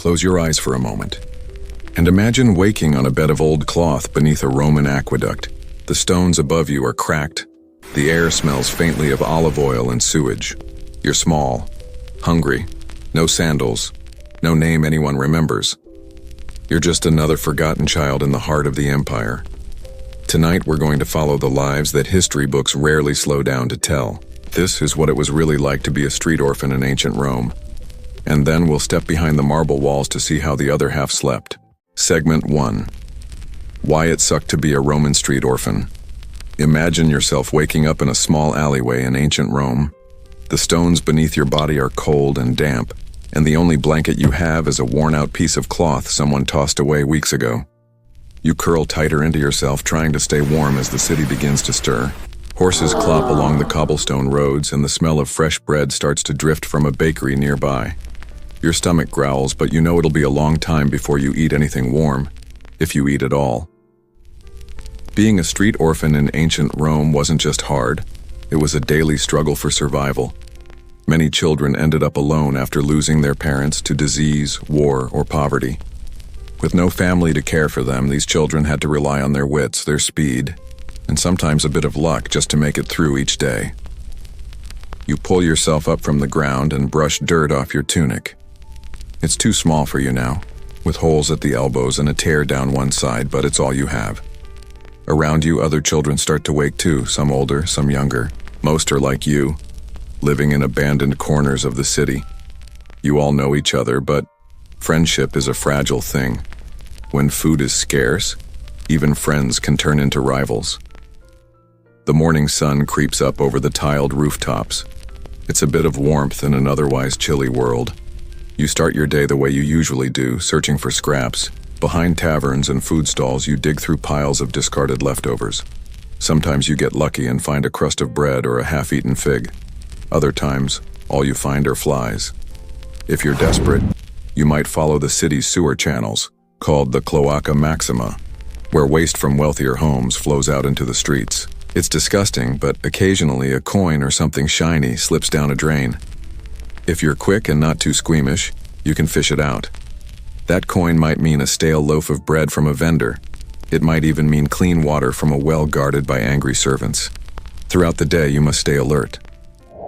Close your eyes for a moment. And imagine waking on a bed of old cloth beneath a Roman aqueduct. The stones above you are cracked. The air smells faintly of olive oil and sewage. You're small, hungry, no sandals, no name anyone remembers. You're just another forgotten child in the heart of the empire. Tonight we're going to follow the lives that history books rarely slow down to tell. This is what it was really like to be a street orphan in ancient Rome. And then we'll step behind the marble walls to see how the other half slept. Segment 1. Why it sucked to be a Roman street orphan. Imagine yourself waking up in a small alleyway in ancient Rome. The stones beneath your body are cold and damp, and the only blanket you have is a worn-out piece of cloth someone tossed away weeks ago. You curl tighter into yourself, trying to stay warm as the city begins to stir. Horses clop along the cobblestone roads, and the smell of fresh bread starts to drift from a bakery nearby. Your stomach growls, but you know it'll be a long time before you eat anything warm, if you eat at all. Being a street orphan in ancient Rome wasn't just hard, it was a daily struggle for survival. Many children ended up alone after losing their parents to disease, war, or poverty. With no family to care for them, these children had to rely on their wits, their speed, and sometimes a bit of luck just to make it through each day. You pull yourself up from the ground and brush dirt off your tunic. It's too small for you now, with holes at the elbows and a tear down one side, but it's all you have. Around you, other children start to wake too, some older, some younger. Most are like you, living in abandoned corners of the city. You all know each other, but friendship is a fragile thing. When food is scarce, even friends can turn into rivals. The morning sun creeps up over the tiled rooftops. It's a bit of warmth in an otherwise chilly world. You start your day the way you usually do, searching for scraps. Behind taverns and food stalls, you dig through piles of discarded leftovers. Sometimes you get lucky and find a crust of bread or a half-eaten fig. Other times, all you find are flies. If you're desperate, you might follow the city's sewer channels, called the Cloaca Maxima, where waste from wealthier homes flows out into the streets. It's disgusting, but occasionally a coin or something shiny slips down a drain. If you're quick and not too squeamish, you can fish it out. That coin might mean a stale loaf of bread from a vendor. It might even mean clean water from a well guarded by angry servants. Throughout the day, you must stay alert.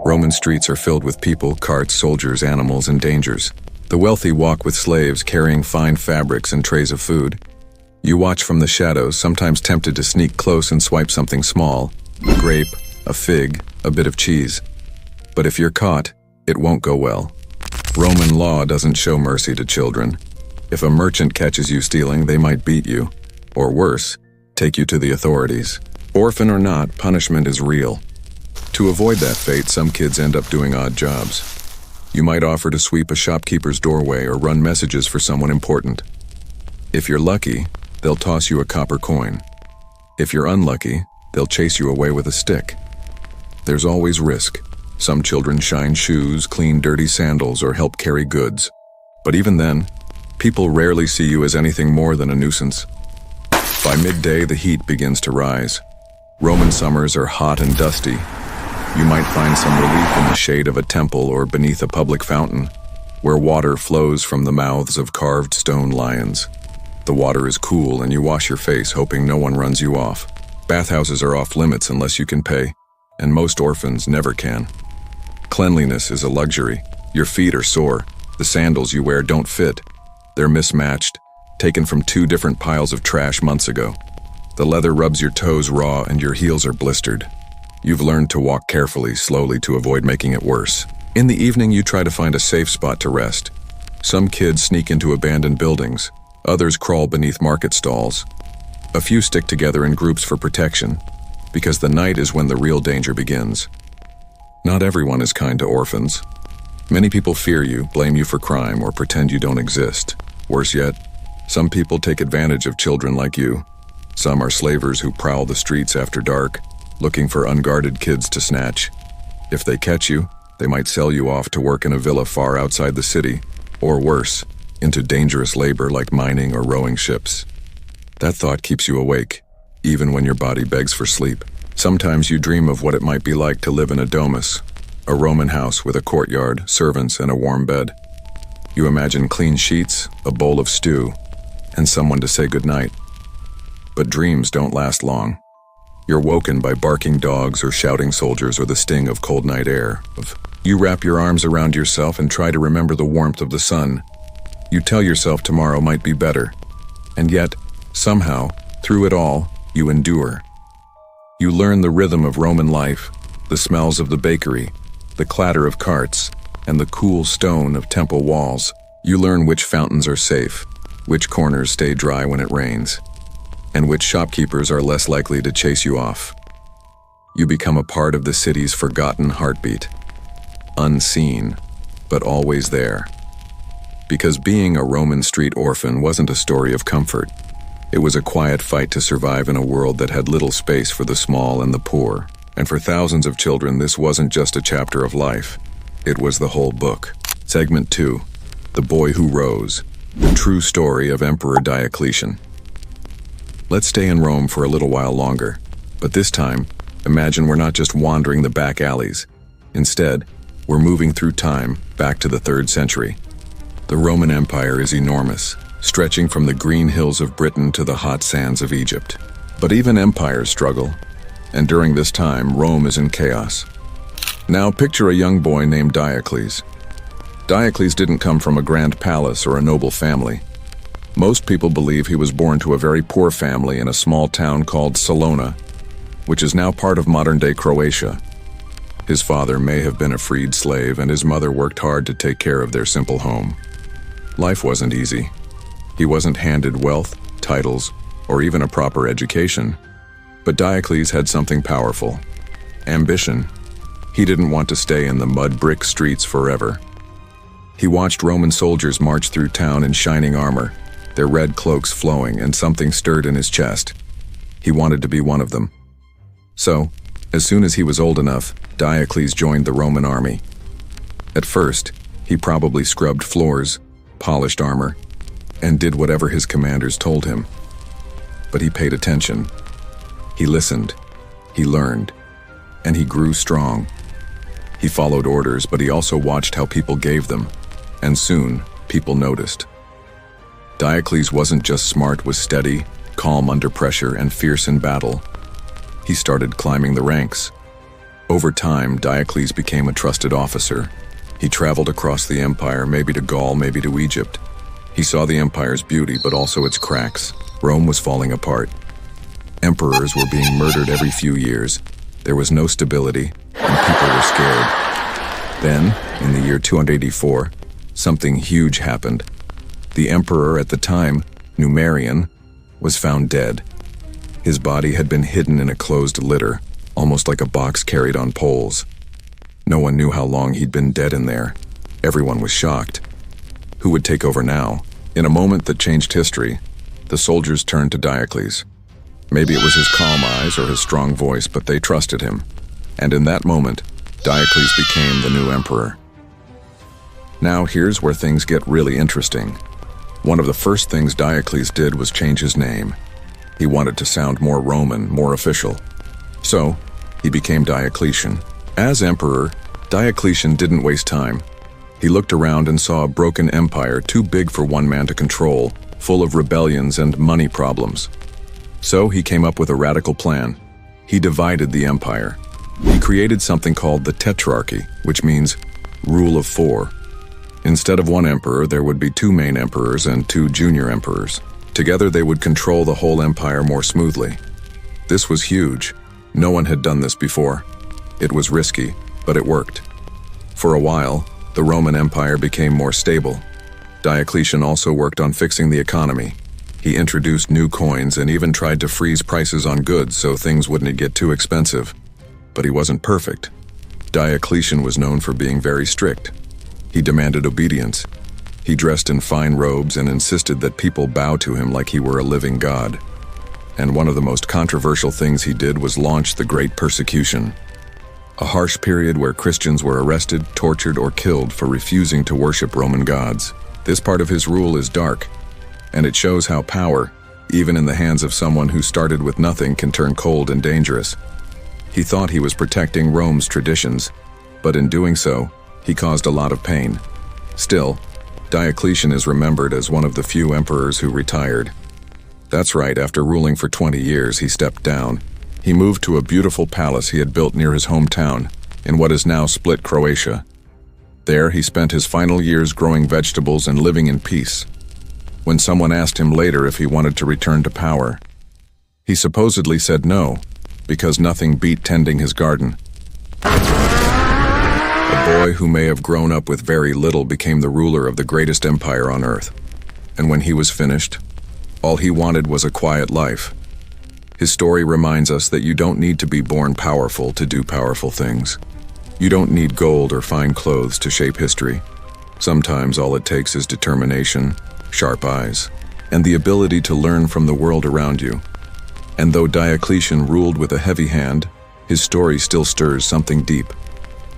Roman streets are filled with people, carts, soldiers, animals, and dangers. The wealthy walk with slaves carrying fine fabrics and trays of food. You watch from the shadows, sometimes tempted to sneak close and swipe something small, a grape, a fig, a bit of cheese. But if you're caught, it won't go well. Roman law doesn't show mercy to children. If a merchant catches you stealing, they might beat you, or worse, take you to the authorities. Orphan or not, punishment is real. To avoid that fate, some kids end up doing odd jobs. You might offer to sweep a shopkeeper's doorway or run messages for someone important. If you're lucky, they'll toss you a copper coin. If you're unlucky, they'll chase you away with a stick. There's always risk. Some children shine shoes, clean dirty sandals, or help carry goods. But even then, people rarely see you as anything more than a nuisance. By midday, the heat begins to rise. Roman summers are hot and dusty. You might find some relief in the shade of a temple or beneath a public fountain, where water flows from the mouths of carved stone lions. The water is cool and you wash your face, hoping no one runs you off. Bathhouses are off limits unless you can pay, and most orphans never can. Cleanliness is a luxury. Your feet are sore. The sandals you wear don't fit. They're mismatched, taken from 2 different piles of trash months ago. The leather rubs your toes raw and your heels are blistered. You've learned to walk carefully, slowly to avoid making it worse. In the evening, you try to find a safe spot to rest. Some kids sneak into abandoned buildings. Others crawl beneath market stalls. A few stick together in groups for protection, because the night is when the real danger begins. Not everyone is kind to orphans. Many people fear you, blame you for crime, or pretend you don't exist. Worse yet, some people take advantage of children like you. Some are slavers who prowl the streets after dark, looking for unguarded kids to snatch. If they catch you, they might sell you off to work in a villa far outside the city, or worse, into dangerous labor like mining or rowing ships. That thought keeps you awake, even when your body begs for sleep. Sometimes you dream of what it might be like to live in a domus, a Roman house with a courtyard, servants, and a warm bed. You imagine clean sheets, a bowl of stew, and someone to say goodnight. But dreams don't last long. You're woken by barking dogs or shouting soldiers or the sting of cold night air. You wrap your arms around yourself and try to remember the warmth of the sun. You tell yourself tomorrow might be better. And yet, somehow, through it all, you endure. You learn the rhythm of Roman life, the smells of the bakery, the clatter of carts, and the cool stone of temple walls. You learn which fountains are safe, which corners stay dry when it rains, and which shopkeepers are less likely to chase you off. You become a part of the city's forgotten heartbeat, unseen, but always there. Because being a Roman street orphan wasn't a story of comfort. It was a quiet fight to survive in a world that had little space for the small and the poor. And for thousands of children, this wasn't just a chapter of life. It was the whole book. Segment 2, The Boy Who Rose, the true story of Emperor Diocletian. Let's stay in Rome for a little while longer. But this time, imagine we're not just wandering the back alleys. Instead, we're moving through time back to the 3rd century. The Roman Empire is enormous, stretching from the green hills of Britain to the hot sands of Egypt. But even empires struggle, and during this time, Rome is in chaos. Now picture a young boy named Diocles. Diocles didn't come from a grand palace or a noble family. Most people believe he was born to a very poor family in a small town called Salona, which is now part of modern-day Croatia. His father may have been a freed slave, and his mother worked hard to take care of their simple home. Life wasn't easy. He wasn't handed wealth, titles, or even a proper education. But Diocles had something powerful: ambition. He didn't want to stay in the mud-brick streets forever. He watched Roman soldiers march through town in shining armor, their red cloaks flowing, and something stirred in his chest. He wanted to be one of them. So, as soon as he was old enough, Diocles joined the Roman army. At first, he probably scrubbed floors, polished armor, and did whatever his commanders told him. But he paid attention. He listened, he learned, and he grew strong. He followed orders, but he also watched how people gave them, and soon, people noticed. Diocles wasn't just smart, was steady, calm under pressure, and fierce in battle. He started climbing the ranks. Over time, Diocles became a trusted officer. He traveled across the empire, maybe to Gaul, maybe to Egypt. He saw the empire's beauty, but also its cracks. Rome was falling apart. Emperors were being murdered every few years. There was no stability, and people were scared. Then, in the year 284, something huge happened. The emperor at the time, Numerian, was found dead. His body had been hidden in a closed litter, almost like a box carried on poles. No one knew how long he'd been dead in there. Everyone was shocked. Who would take over now? In a moment that changed history, the soldiers turned to Diocles. Maybe it was his calm eyes or his strong voice, but they trusted him. And in that moment, Diocles became the new emperor. Now here's where things get really interesting. One of the first things Diocles did was change his name. He wanted to sound more Roman, more official. So, he became Diocletian. As emperor, Diocletian didn't waste time. He looked around and saw a broken empire too big for one man to control, full of rebellions and money problems. So he came up with a radical plan. He divided the empire. He created something called the Tetrarchy, which means rule of 4. Instead of one emperor, there would be 2 main emperors and 2 junior emperors. Together they would control the whole empire more smoothly. This was huge. No one had done this before. It was risky, but it worked. For a while, the Roman Empire became more stable. Diocletian also worked on fixing the economy. He introduced new coins and even tried to freeze prices on goods so things wouldn't get too expensive. But he wasn't perfect. Diocletian was known for being very strict. He demanded obedience. He dressed in fine robes and insisted that people bow to him like he were a living god. And one of the most controversial things he did was launch the Great Persecution, a harsh period where Christians were arrested, tortured, or killed for refusing to worship Roman gods. This part of his rule is dark, and it shows how power, even in the hands of someone who started with nothing, can turn cold and dangerous. He thought he was protecting Rome's traditions, but in doing so, he caused a lot of pain. Still, Diocletian is remembered as one of the few emperors who retired. That's right, after ruling for 20 years, he stepped down. He moved to a beautiful palace he had built near his hometown, in what is now split Croatia. There, he spent his final years growing vegetables and living in peace. When someone asked him later if he wanted to return to power, he supposedly said no, because nothing beat tending his garden. A boy who may have grown up with very little became the ruler of the greatest empire on earth. And when he was finished, all he wanted was a quiet life. His story reminds us that you don't need to be born powerful to do powerful things. You don't need gold or fine clothes to shape history. Sometimes all it takes is determination, sharp eyes, and the ability to learn from the world around you. And though Diocletian ruled with a heavy hand, his story still stirs something deep,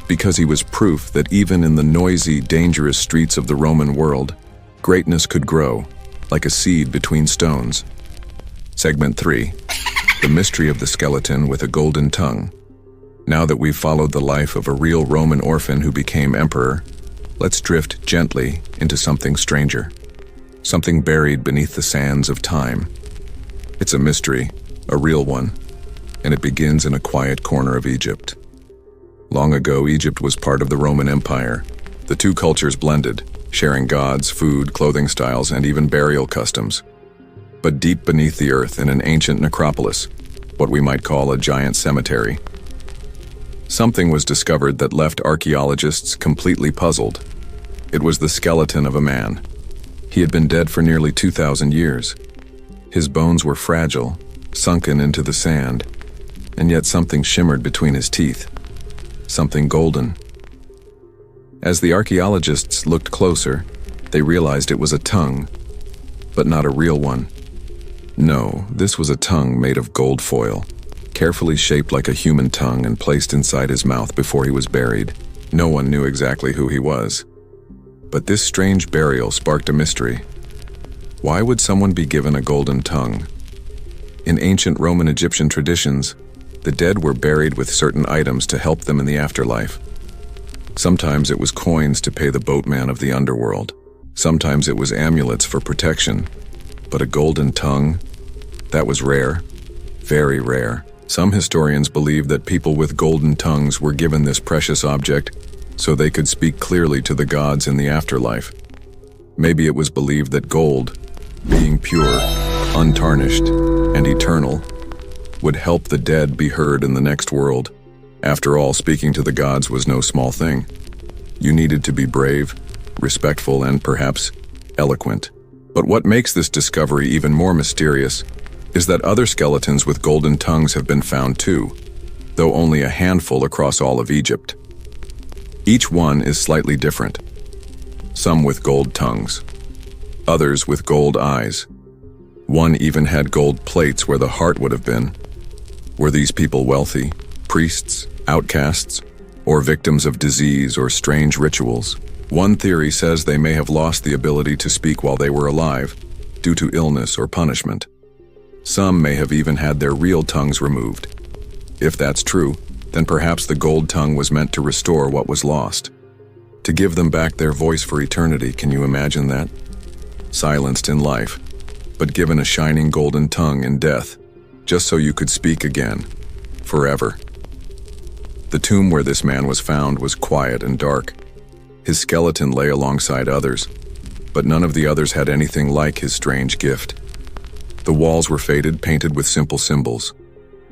because he was proof that even in the noisy, dangerous streets of the Roman world, greatness could grow, like a seed between stones. Segment 3. The mystery of the skeleton with a golden tongue. Now that we've followed the life of a real Roman orphan who became emperor, let's drift gently into something stranger. Something buried beneath the sands of time. It's a mystery, a real one, and it begins in a quiet corner of Egypt. Long ago, Egypt was part of the Roman Empire. The two cultures blended, sharing gods, food, clothing styles, and even burial customs. But deep beneath the earth, in an ancient necropolis, what we might call a giant cemetery, something was discovered that left archaeologists completely puzzled. It was the skeleton of a man. He had been dead for nearly 2,000 years. His bones were fragile, sunken into the sand, and yet something shimmered between his teeth. Something golden. As the archaeologists looked closer, they realized it was a tongue, but not a real one. No, this was a tongue made of gold foil, carefully shaped like a human tongue and placed inside his mouth before he was buried. No one knew exactly who he was. But this strange burial sparked a mystery. Why would someone be given a golden tongue? In ancient Roman Egyptian traditions, the dead were buried with certain items to help them in the afterlife. Sometimes it was coins to pay the boatman of the underworld. Sometimes it was amulets for protection. But a golden tongue? That was rare. Very rare. Some historians believe that people with golden tongues were given this precious object so they could speak clearly to the gods in the afterlife. Maybe it was believed that gold, being pure, untarnished, and eternal, would help the dead be heard in the next world. After all, speaking to the gods was no small thing. You needed to be brave, respectful, and perhaps eloquent. But what makes this discovery even more mysterious is that other skeletons with golden tongues have been found too, though only a handful across all of Egypt. Each one is slightly different. Some with gold tongues, others with gold eyes. One even had gold plates where the heart would have been. Were these people wealthy, priests, outcasts, or victims of disease or strange rituals? One theory says they may have lost the ability to speak while they were alive, due to illness or punishment. Some may have even had their real tongues removed. If that's true, then perhaps the gold tongue was meant to restore what was lost. To give them back their voice for eternity, can you imagine that? Silenced in life, but given a shining golden tongue in death, just so you could speak again, forever. The tomb where this man was found was quiet and dark. His skeleton lay alongside others, but none of the others had anything like his strange gift. The walls were faded, painted with simple symbols.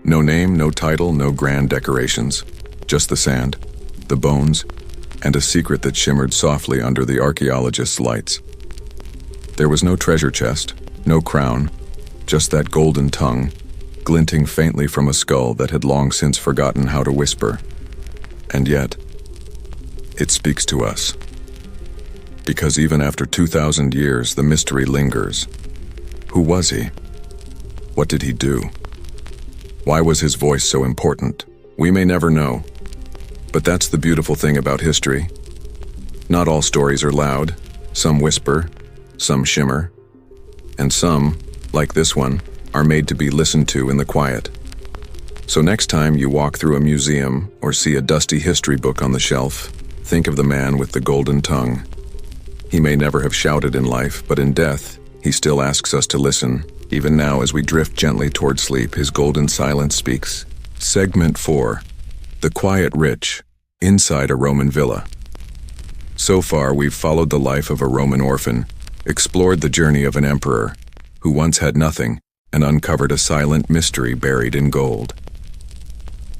No name, no title, no grand decorations. Just the sand, the bones, and a secret that shimmered softly under the archaeologists' lights. There was no treasure chest, no crown, just that golden tongue, glinting faintly from a skull that had long since forgotten how to whisper. And yet, it speaks to us. Because even after 2,000 years, the mystery lingers. Who was he? What did he do? Why was his voice so important? We may never know. But that's the beautiful thing about history. Not all stories are loud. Some whisper, some shimmer, and some, like this one, are made to be listened to in the quiet. So next time you walk through a museum or see a dusty history book on the shelf, think of the man with the golden tongue. He may never have shouted in life, but in death, he still asks us to listen. Even now, as we drift gently toward sleep, his golden silence speaks. Segment 4. The Quiet Rich, inside a Roman villa. So far, we've followed the life of a Roman orphan, explored the journey of an emperor who once had nothing, and uncovered a silent mystery buried in gold.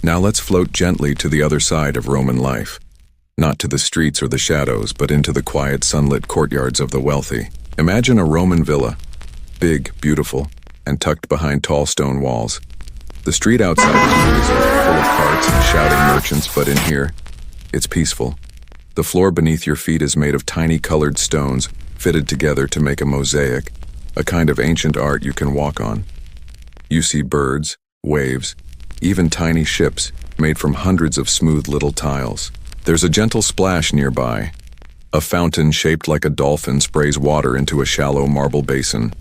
Now let's float gently to the other side of Roman life, not to the streets or the shadows, but into the quiet, sunlit courtyards of the wealthy. Imagine a Roman villa, big, beautiful, and tucked behind tall stone walls. The street outside is noisy, full of carts and shouting merchants, but in here, it's peaceful. The floor beneath your feet is made of tiny colored stones, fitted together to make a mosaic, a kind of ancient art you can walk on. You see birds, waves, even tiny ships made from hundreds of smooth little tiles. There's a gentle splash nearby. A fountain shaped like a dolphin sprays water into a shallow marble basin.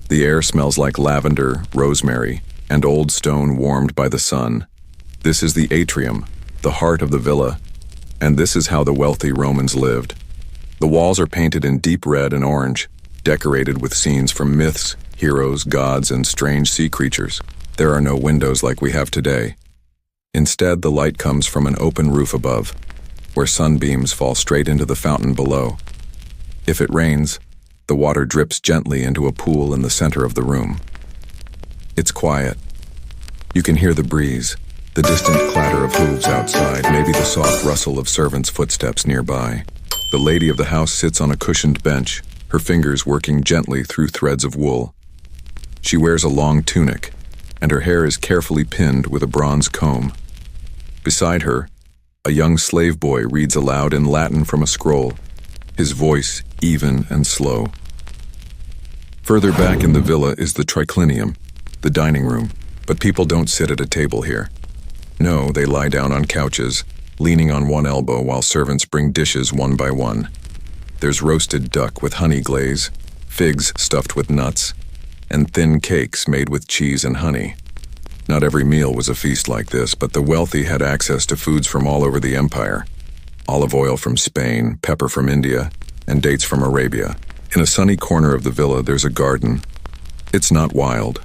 The air smells like lavender, rosemary, and old stone warmed by the sun. This is the atrium, the heart of the villa, and this is how the wealthy Romans lived. The walls are painted in deep red and orange, decorated with scenes from myths, heroes, gods, and strange sea creatures. There are no windows like we have today. Instead, the light comes from an open roof above, where sunbeams fall straight into the fountain below. If it rains, the water drips gently into a pool in the center of the room. It's quiet. You can hear the breeze, the distant clatter of hooves outside, maybe the soft rustle of servants' footsteps nearby. The lady of the house sits on a cushioned bench, her fingers working gently through threads of wool. She wears a long tunic, and her hair is carefully pinned with a bronze comb. Beside her, a young slave boy reads aloud in Latin from a scroll, his voice even and slow. Further back in the villa is the triclinium, the dining room, but people don't sit at a table here. No, they lie down on couches, leaning on one elbow while servants bring dishes one by one. There's roasted duck with honey glaze, figs stuffed with nuts, and thin cakes made with cheese and honey. Not every meal was a feast like this, but the wealthy had access to foods from all over the empire. Olive oil from Spain, pepper from India, and dates from Arabia. In a sunny corner of the villa, there's a garden. It's not wild.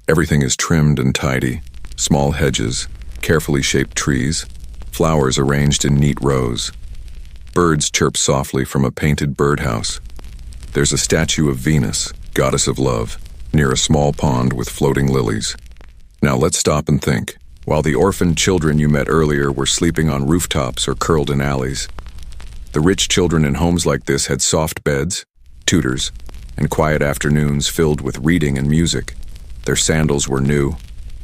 Everything is trimmed and tidy, small hedges, carefully shaped trees, flowers arranged in neat rows. Birds chirp softly from a painted birdhouse. There's a statue of Venus, goddess of love, near a small pond with floating lilies. Now let's stop and think. While the orphaned children you met earlier were sleeping on rooftops or curled in alleys, the rich children in homes like this had soft beds, tutors, and quiet afternoons filled with reading and music. Their sandals were new,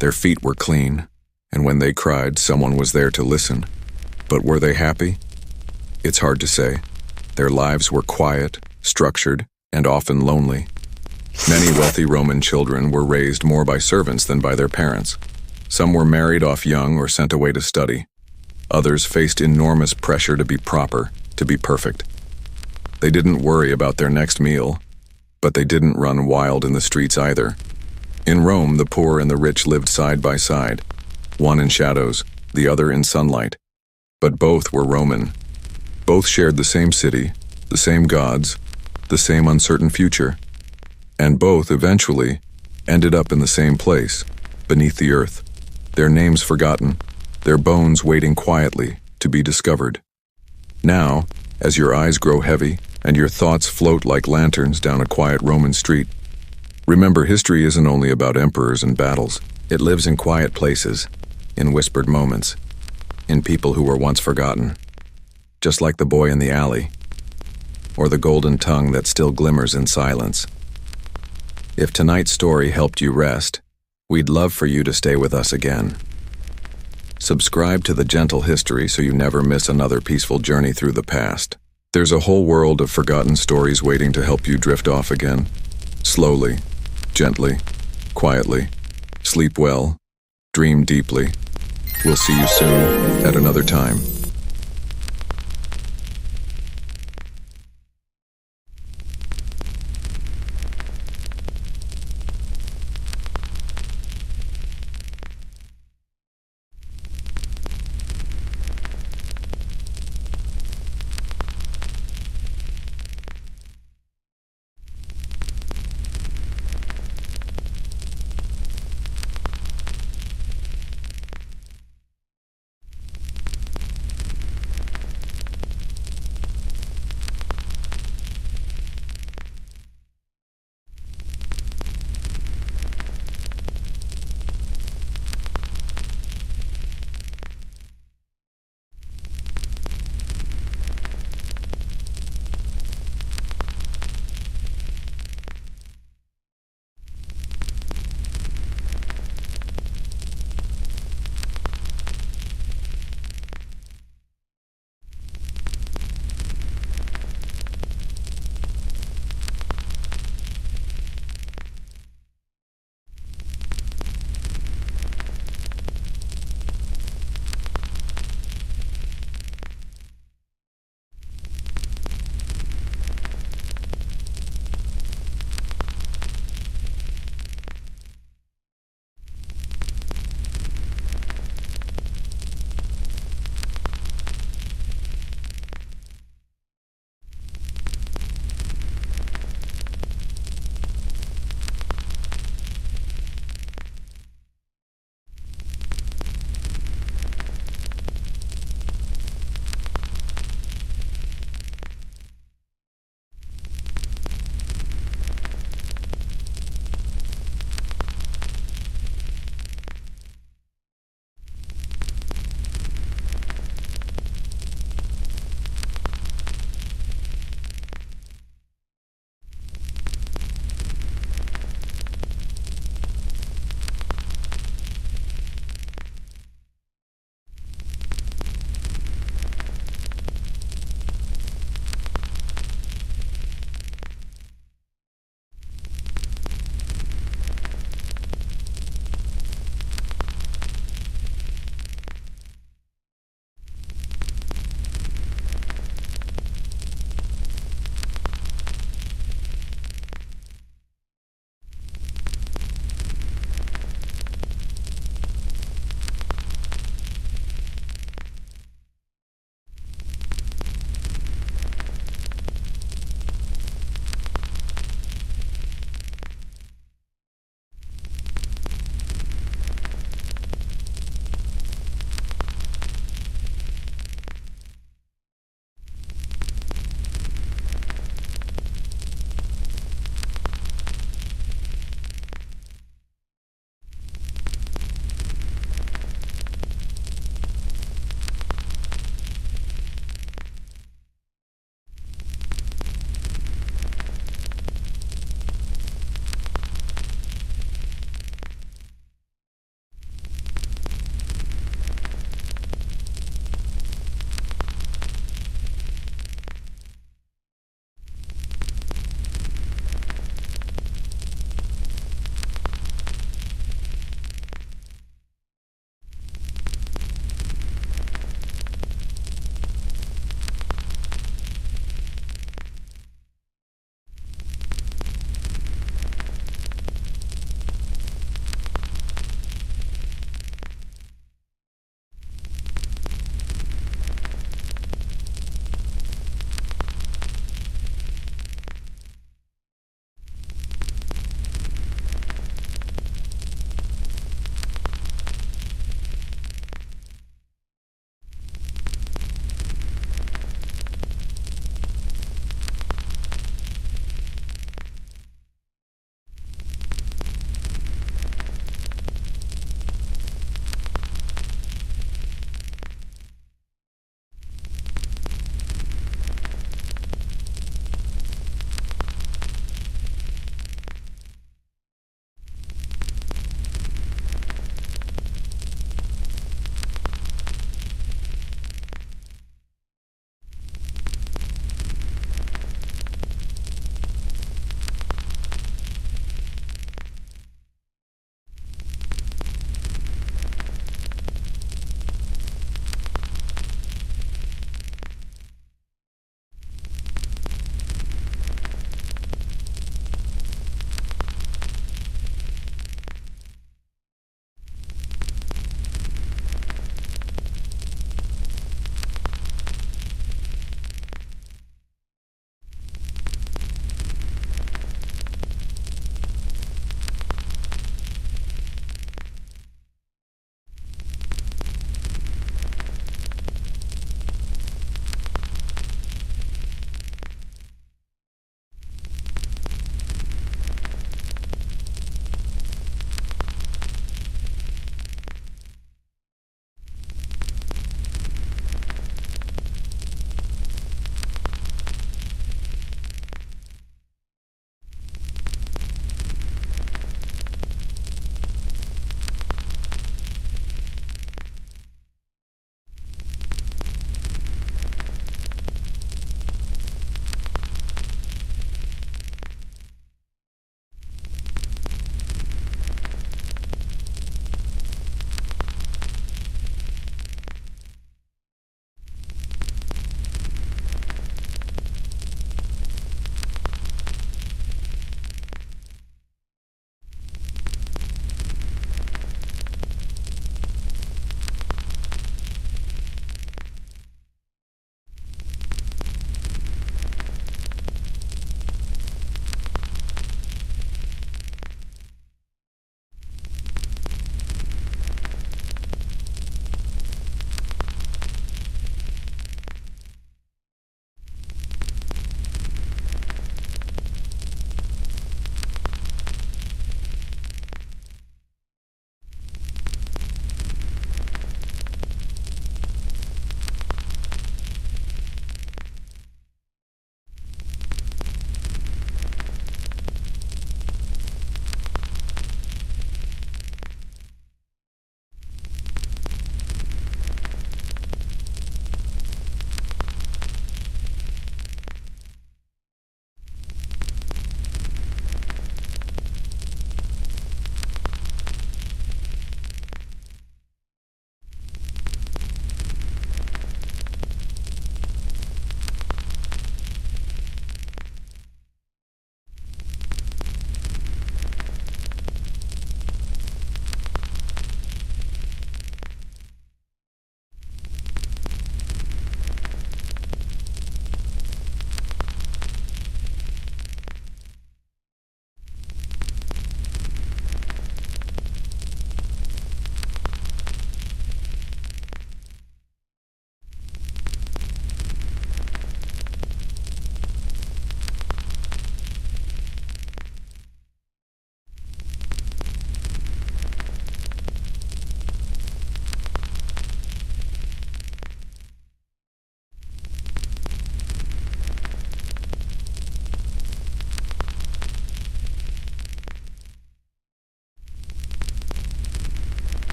their feet were clean, and when they cried, someone was there to listen. But were they happy? It's hard to say. Their lives were quiet, structured, and often lonely. Many wealthy Roman children were raised more by servants than by their parents. Some were married off young or sent away to study. Others faced enormous pressure to be proper, to be perfect. They didn't worry about their next meal, but they didn't run wild in the streets either. In Rome, the poor and the rich lived side by side, one in shadows, the other in sunlight. But both were Roman. Both shared the same city, the same gods, the same uncertain future. And both, eventually, ended up in the same place, beneath the earth, their names forgotten, their bones waiting quietly to be discovered. Now, as your eyes grow heavy and your thoughts float like lanterns down a quiet Roman street, remember, history isn't only about emperors and battles. It lives in quiet places, in whispered moments, in people who were once forgotten, just like the boy in the alley, or the golden tongue that still glimmers in silence. If tonight's story helped you rest, we'd love for you to stay with us again. Subscribe to The Gentle History so you never miss another peaceful journey through the past. There's a whole world of forgotten stories waiting to help you drift off again. Slowly, gently, quietly. Sleep well, dream deeply. We'll see you soon at another time.